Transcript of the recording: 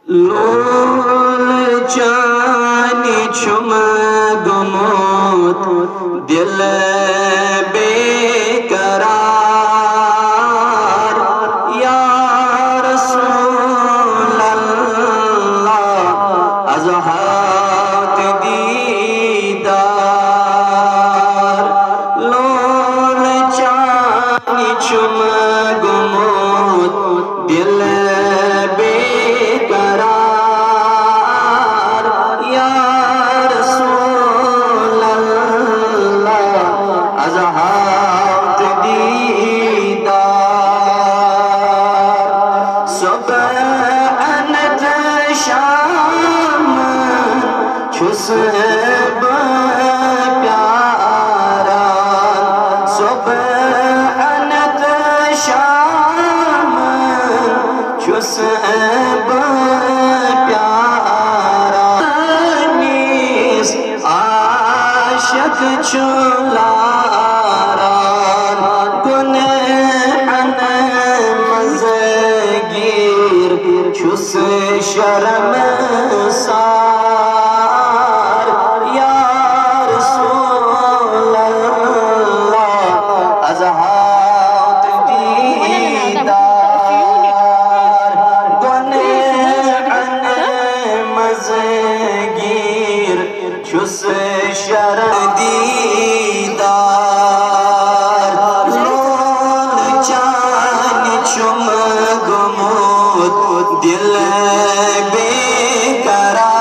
لول چانی چم گموت دل بے قرار یا رسول اللہ از ہاتھ دیدار لول چانی چم گموت دل بے قرار یا رسول اللہ از ہاتھ دیدار صبح انت شام چھس پیارا صبح انت شام چھس پیارا نیس عاشق چلاران گنہن مزگیر چھس شرم سار یا رسول اللہ از ہاتھ دیدار گنہن مزگیر چھس شرم دیدار لول چان چم گموت دل بے قرار